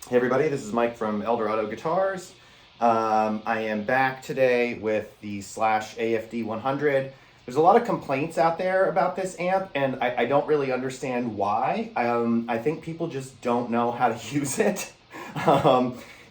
Hey everybody, this is Mike from Eldorado Guitars. I am back today with the Slash AFD100. There's a lot of complaints out there about this amp, and I don't really understand why. I think people just don't know how to use it.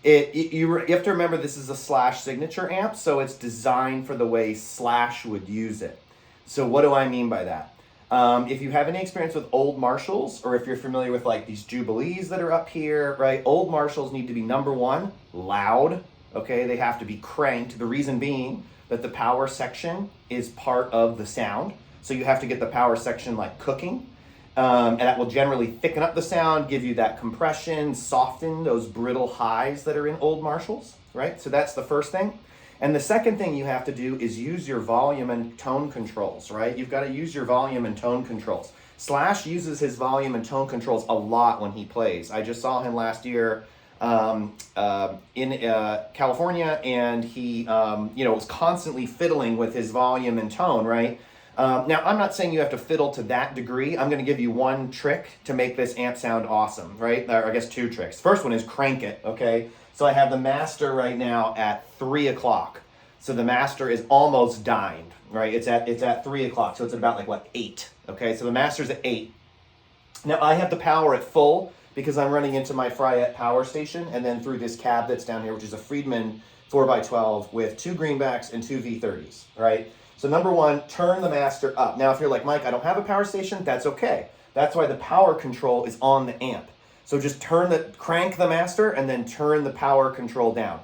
You have to remember this is a Slash signature amp, so it's designed for the way Slash would use it. So what do I mean by that? If you have any experience with old Marshalls, or if you're familiar with like these Jubilees that are up here, right? Old Marshalls need to be, number one, loud, okay? They have to be cranked. The reason being that the power section is part of the sound. So you have to get the power section like cooking. And that will generally thicken up the sound, give you that compression, soften those brittle highs that are in old Marshalls, right? So that's the first thing. And the second thing you have to do is use your volume and tone controls, right? You've got to use your volume and tone controls. Slash uses his volume and tone controls a lot when he plays. I just saw him last year in California, and he was constantly fiddling with his volume and tone, right? Now, I'm not saying you have to fiddle to that degree. I'm going to give you one trick to make this amp sound awesome, right? Or I guess two tricks. First one is crank it, okay? So I have the master right now at 3 o'clock. So the master is almost dined, right? It's at 3 o'clock, so it's about like, what, 8, okay? So the master's at 8. Now I have the power at full because I'm running into my Fryette power station and then through this cab that's down here, which is a Friedman 4x12 with 2 greenbacks and 2 V30s, right? So number one, turn the master up. Now if you're like, Mike, I don't have a power station, that's okay. That's why the power control is on the amp. So just crank the master and then turn the power control down.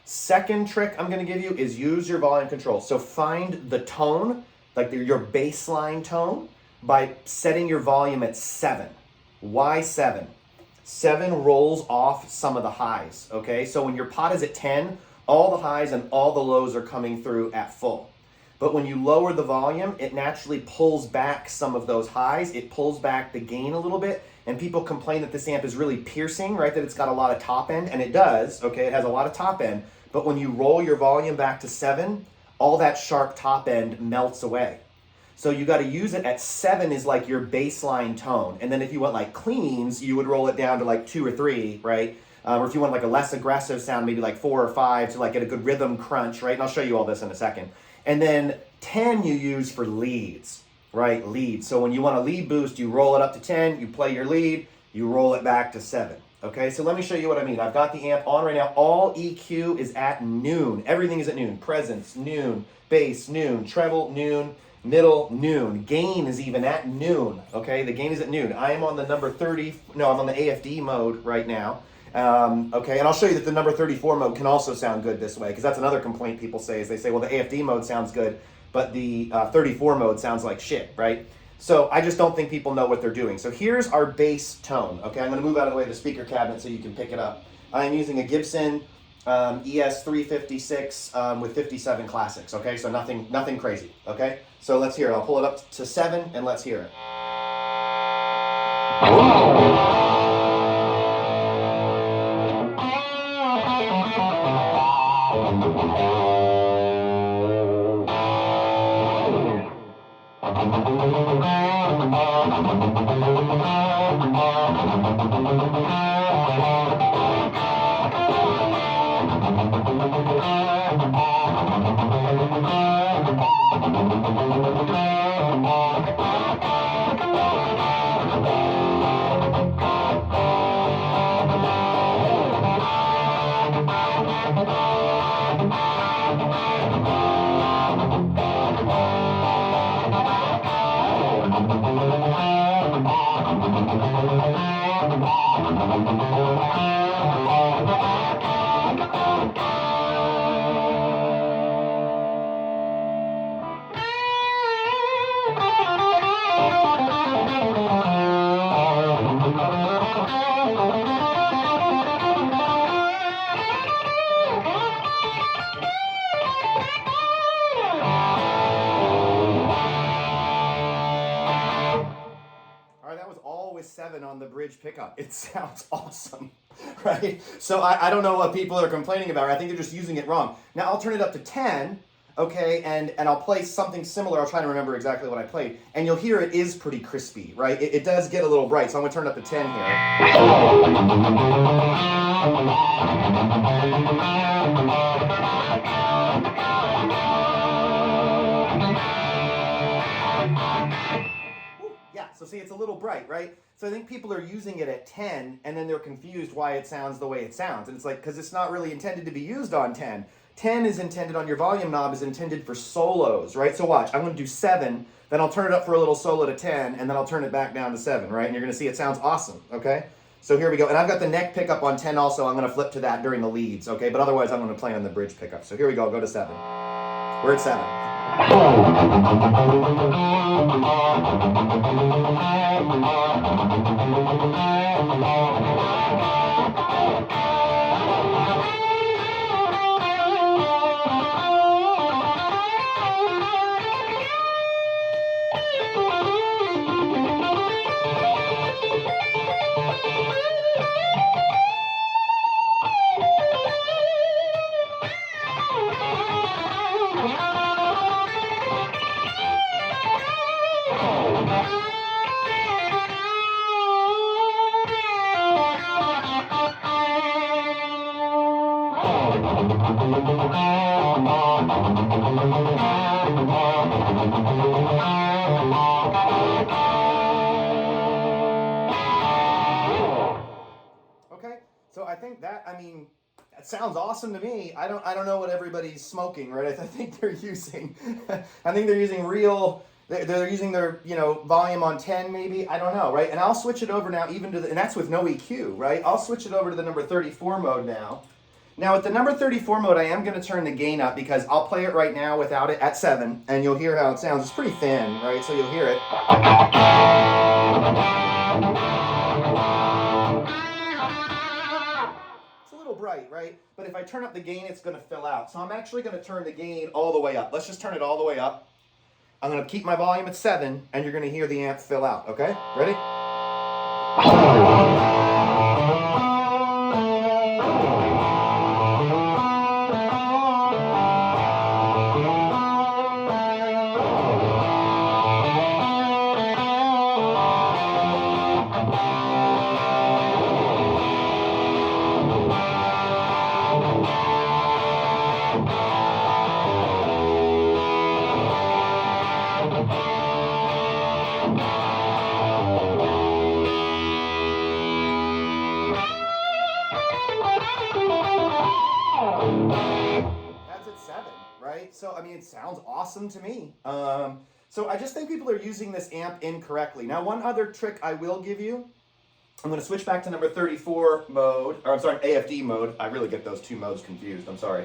Second trick I'm going to give you is use your volume control. So find the tone, like your baseline tone, by setting your volume at 7. Why 7? 7 rolls off some of the highs, okay? So when your pot is at 10, all the highs and all the lows are coming through at full. But when you lower the volume, it naturally pulls back some of those highs. It pulls back the gain a little bit. And people complain that this amp is really piercing, right? That it's got a lot of top end, and it does, okay? It has a lot of top end. But when you roll your volume back to 7, all that sharp top end melts away. So you got to use it at 7 is like your baseline tone. And then if you want like cleans, you would roll it down to like 2 or 3, right? Or if you want like a less aggressive sound, maybe like 4 or 5 to like get a good rhythm crunch, right? And I'll show you all this in a second. And then 10 you use for leads, right? Lead. So when you want a lead boost, you roll it up to 10, you play your lead, you roll it back to 7. Okay, so let me show you what I mean. I've got the amp on right now. All EQ is at noon. Everything is at noon. Presence, noon. Bass, noon. Treble, noon. Middle, noon. Gain is even at noon. Okay, the gain is at noon. I am on the number 30. No, I'm on the AFD mode right now. Okay, and I'll show you that the number 34 mode can also sound good this way, because that's another complaint people say, is they say, well, the AFD mode sounds good, but the 34 mode sounds like shit, right? So I just don't think people know what they're doing. So here's our bass tone, okay? I'm going to move out of the way of the speaker cabinet so you can pick it up. I'm using a Gibson ES356 with 57 classics, okay? So nothing crazy, okay? So let's hear it. I'll pull it up to 7 and let's hear it. With 7 on the bridge pickup. It sounds awesome, right? So I don't know what people are complaining about. I think they're just using it wrong. Now I'll turn it up to 10, okay, and I'll play something similar. I'll try to remember exactly what I played, and you'll hear it is pretty crispy, right? It does get a little bright, so I'm going to turn it up to 10 here. bright, right? So I think people are using it at 10, and then they're confused why it sounds the way it sounds. And it's like, because it's not really intended to be used on 10. 10 is intended on your volume knob, is intended for solos, right? So watch, I'm going to do 7, then I'll turn it up for a little solo to 10, and then I'll turn it back down to 7, right? And you're going to see it sounds awesome, okay? So here we go. And I've got the neck pickup on 10 also. I'm going to flip to that during the leads, okay? But otherwise, I'm going to play on the bridge pickup. So here we go. I'll go to 7. We're at 7. Okay, so I think that, I mean, that sounds awesome to me. I don't know what everybody's smoking, right? I think they're using, I think they're using real, they're using their, volume on 10 maybe, I don't know, right? And I'll switch it over now even to the, and that's with no EQ, right? I'll switch it over to the number 34 mode now. Now with the number 34 mode, I am going to turn the gain up because I'll play it right now without it at 7, and you'll hear how it sounds. It's pretty thin, right? So you'll hear it. It's a little bright, right? But if I turn up the gain, it's going to fill out. So I'm actually going to turn the gain all the way up. Let's just turn it all the way up. I'm going to keep my volume at 7, and you're going to hear the amp fill out, okay? Ready? So, I mean, it sounds awesome to me. So I just think people are using this amp incorrectly. Now, one other trick I will give you, I'm going to switch back to number 34 mode, or I'm sorry, AFD mode. I really get those two modes confused, I'm sorry.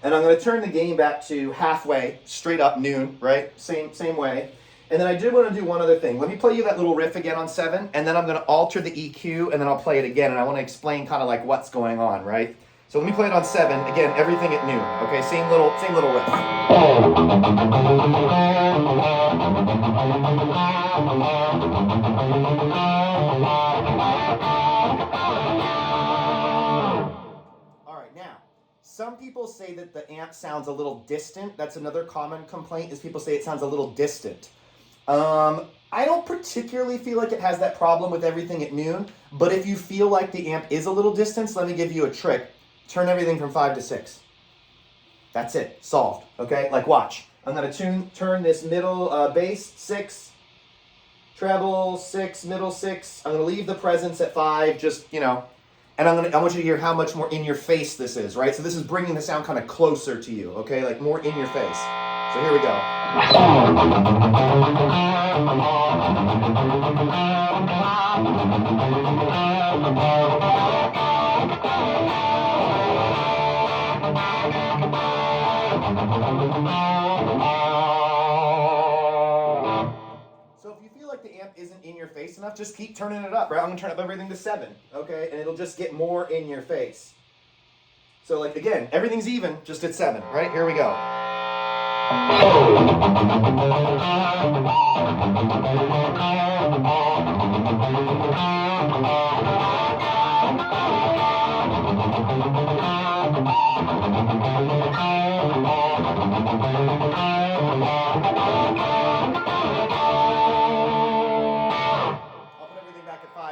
And I'm going to turn the gain back to halfway, straight up noon, right? Same way. And then I did want to do one other thing. Let me play you that little riff again on 7, and then I'm going to alter the EQ, and then I'll play it again, and I want to explain kind of like what's going on, right? So let me play it on 7. Again, everything at noon. Okay, same little riff. All right, now, some people say that the amp sounds a little distant. That's another common complaint, is people say it sounds a little distant. I don't particularly feel like it has that problem with everything at noon, but if you feel like the amp is a little distant, let me give you a trick. Turn everything from 5 to 6. That's it. Solved. Okay? Like, watch. I'm going to turn this middle bass 6, treble 6, middle 6. I'm going to leave the presence at 5, just, and I want you to hear how much more in your face this is, right? So this is bringing the sound kind of closer to you, okay? Like more in your face. So here we go. So if you feel like the amp isn't in your face enough, just keep turning it up, right? I'm going to turn up everything to 7, okay? And it'll just get more in your face. So like, again, everything's even, just at 7, right? Here we go.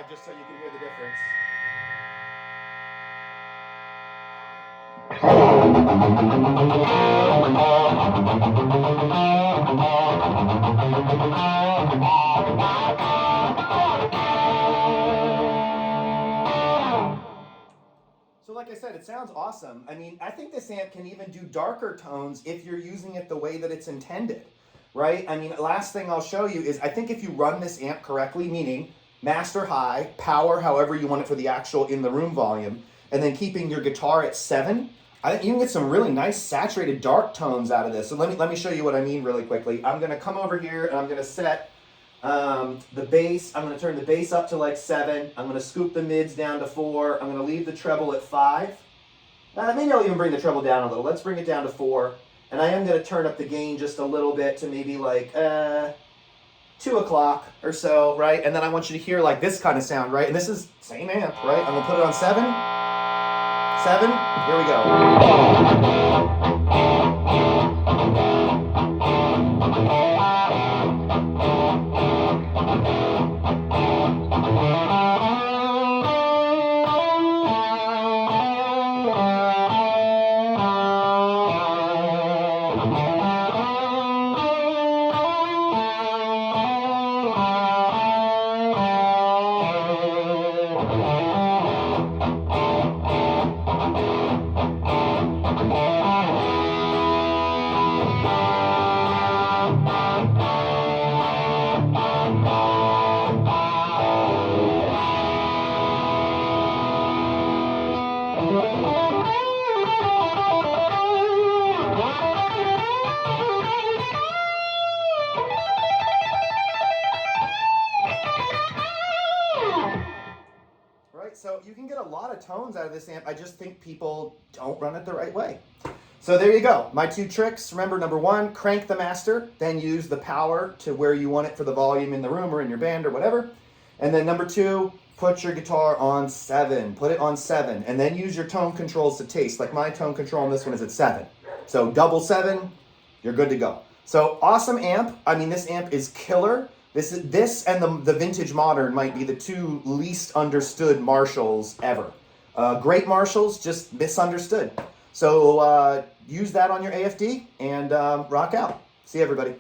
Just so you can hear the difference. So like I said, it sounds awesome. I mean, I think this amp can even do darker tones if you're using it the way that it's intended, right? I mean, last thing I'll show you is I think if you run this amp correctly, meaning master high, power however you want it for the actual in the room volume, and then keeping your guitar at 7, I think you can get some really nice saturated dark tones out of this. So let me show you what I mean really quickly. I'm gonna come over here and I'm gonna set the bass. I'm gonna turn the bass up to like 7. I'm gonna scoop the mids down to 4. I'm gonna leave the treble at 5. Maybe I'll even bring the treble down a little. Let's bring it down to 4. And I am gonna turn up the gain just a little bit to maybe like 2 o'clock or so, right? And then I want you to hear like this kind of sound, right? And this is same amp, right? I'm gonna put it on 7. 7, here we go. So you can get a lot of tones out of this amp. I just think people don't run it the right way. So there you go. My 2 tricks. Remember, number 1, crank the master, then use the power to where you want it for the volume in the room or in your band or whatever. And then number 2, put your guitar on 7. Put it on 7. And then use your tone controls to taste. Like my tone control on this one is at 7. So double 7, you're good to go. So awesome amp. I mean, this amp is killer. This and the vintage modern might be the 2 least understood Marshalls ever. Great Marshalls, just misunderstood. So use that on your AFD and rock out. See you, everybody.